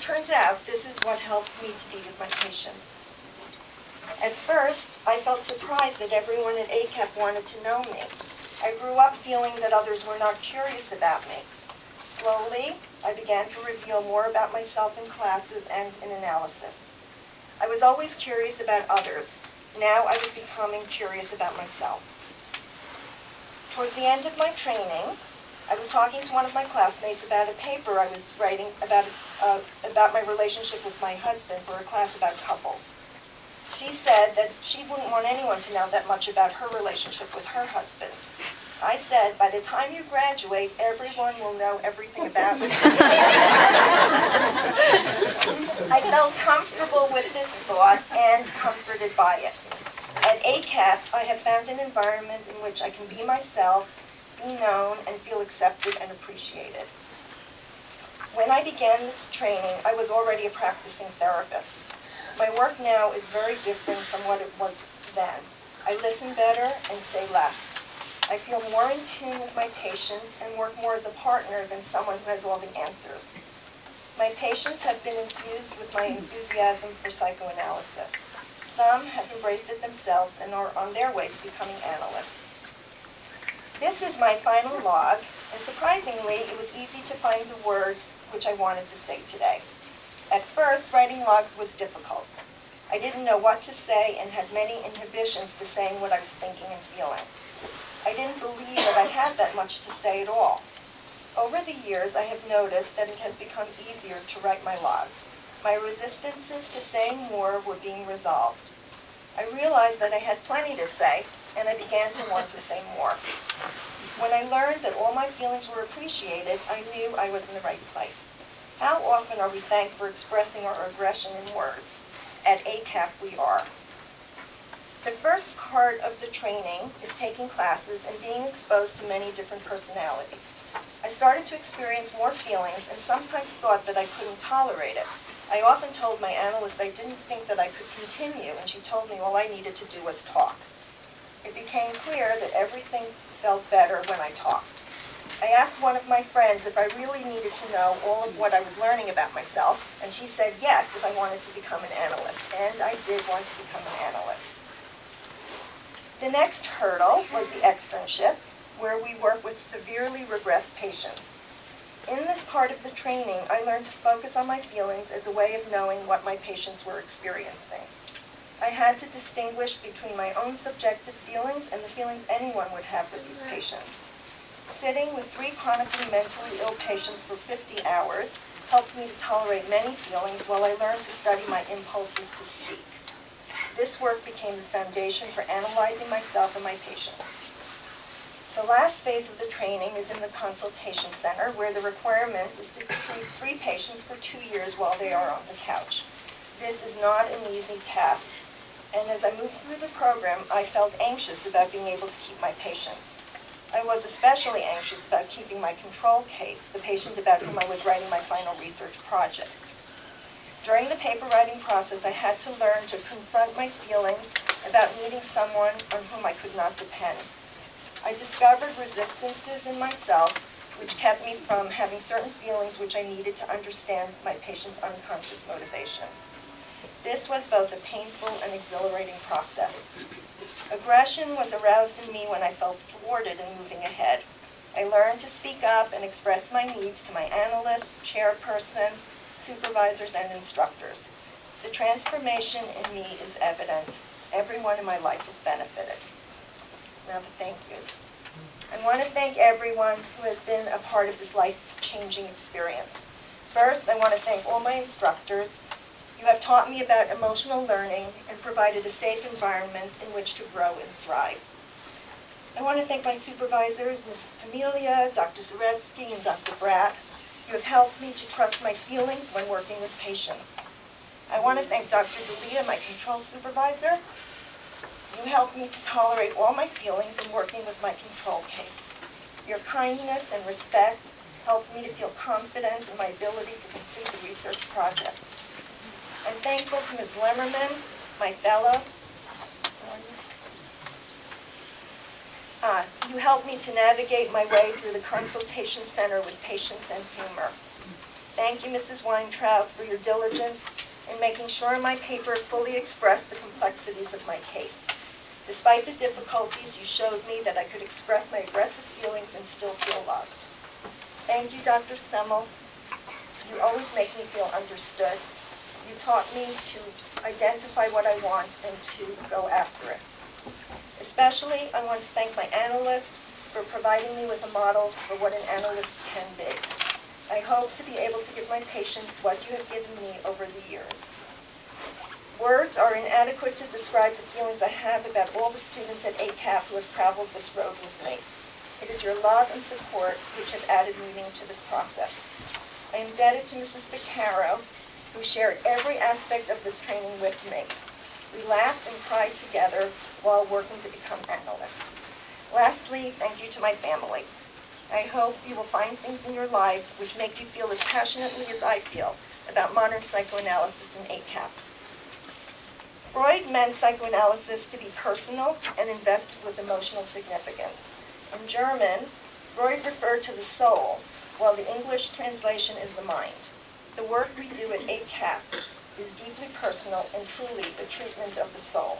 turns out, this is what helps me to be with my patients. At first, I felt surprised that everyone at ACAP wanted to know me. I grew up feeling that others were not curious about me. Slowly, I began to reveal more about myself in classes and in analysis. I was always curious about others. Now I was becoming curious about myself. Towards the end of my training, I was talking to one of my classmates about a paper I was writing about my relationship with my husband for a class about couples. She said that she wouldn't want anyone to know that much about her relationship with her husband. I said, by the time you graduate, everyone will know everything about you. I felt comfortable with this thought and comforted by it. At ACAP, I have found an environment in which I can be myself, be known, and feel accepted and appreciated. When I began this training, I was already a practicing therapist. My work now is very different from what it was then. I listen better and say less. I feel more in tune with my patients and work more as a partner than someone who has all the answers. My patients have been infused with my enthusiasm for psychoanalysis. Some have embraced it themselves and are on their way to becoming analysts. This is my final log, and surprisingly, it was easy to find the words which I wanted to say today. At first, writing logs was difficult. I didn't know what to say and had many inhibitions to saying what I was thinking and feeling. I didn't believe that I had that much to say at all. Over the years, I have noticed that it has become easier to write my logs. My resistances to saying more were being resolved. I realized that I had plenty to say, and I began to want to say more. When I learned that all my feelings were appreciated, I knew I was in the right place. How often are we thanked for expressing our aggression in words? At ACAP, we are. The first part of the training is taking classes and being exposed to many different personalities. I started to experience more feelings and sometimes thought that I couldn't tolerate it. I often told my analyst I didn't think that I could continue, and she told me all I needed to do was talk. It became clear that everything felt better when I talked. I asked one of my friends if I really needed to know all of what I was learning about myself, and she said yes if I wanted to become an analyst, and I did want to become an analyst. The next hurdle was the externship, where we work with severely regressed patients. In this part of the training, I learned to focus on my feelings as a way of knowing what my patients were experiencing. I had to distinguish between my own subjective feelings and the feelings anyone would have with these patients. Sitting with 3 chronically mentally ill patients for 50 hours helped me to tolerate many feelings while I learned to study my impulses to speak. This work became the foundation for analyzing myself and my patients. The last phase of the training is in the consultation center, where the requirement is to treat 3 patients for 2 years while they are on the couch. This is not an easy task, and as I moved through the program, I felt anxious about being able to keep my patients. I was especially anxious about keeping my control case, the patient about whom I was writing my final research project. During the paper writing process, I had to learn to confront my feelings about needing someone on whom I could not depend. I discovered resistances in myself which kept me from having certain feelings which I needed to understand my patient's unconscious motivation. This was both a painful and exhilarating process. Aggression was aroused in me when I felt thwarted in moving ahead. I learned to speak up and express my needs to my analyst, chairperson, supervisors, and instructors. The transformation in me is evident. Everyone in my life has benefited. Now the thank yous. I want to thank everyone who has been a part of this life-changing experience. First, I want to thank all my instructors. You have taught me about emotional learning and provided a safe environment in which to grow and thrive. I want to thank my supervisors, Mrs. Pamelia, Dr. Zaretsky, and Dr. Bratt. You have helped me to trust my feelings when working with patients. I want to thank Dr. Dalia, my control supervisor. You helped me to tolerate all my feelings in working with my control case. Your kindness and respect helped me to feel confident in my ability to complete the research project. I'm thankful to Ms. Lemmerman, my fellow. You helped me to navigate my way through the consultation center with patience and humor. Thank you, Mrs. Weintraub, for your diligence in making sure my paper fully expressed the complexities of my case. Despite the difficulties, you showed me that I could express my aggressive feelings and still feel loved. Thank you, Dr. Semmel. You always make me feel understood. You taught me to identify what I want and to go after it. Especially, I want to thank my analyst for providing me with a model for what an analyst can be. I hope to be able to give my patients what you have given me over the years. Words are inadequate to describe the feelings I have about all the students at ACAP who have traveled this road with me. It is your love and support which have added meaning to this process. I am indebted to Mrs. Vaccaro, who shared every aspect of this training with me. We laughed and cried together while working to become analysts. Lastly, thank you to my family. I hope you will find things in your lives which make you feel as passionately as I feel about modern psychoanalysis and ACAP. Freud meant psychoanalysis to be personal and invested with emotional significance. In German, Freud referred to the soul, while the English translation is the mind. The work we do at ACAP is deeply personal and truly the treatment of the soul.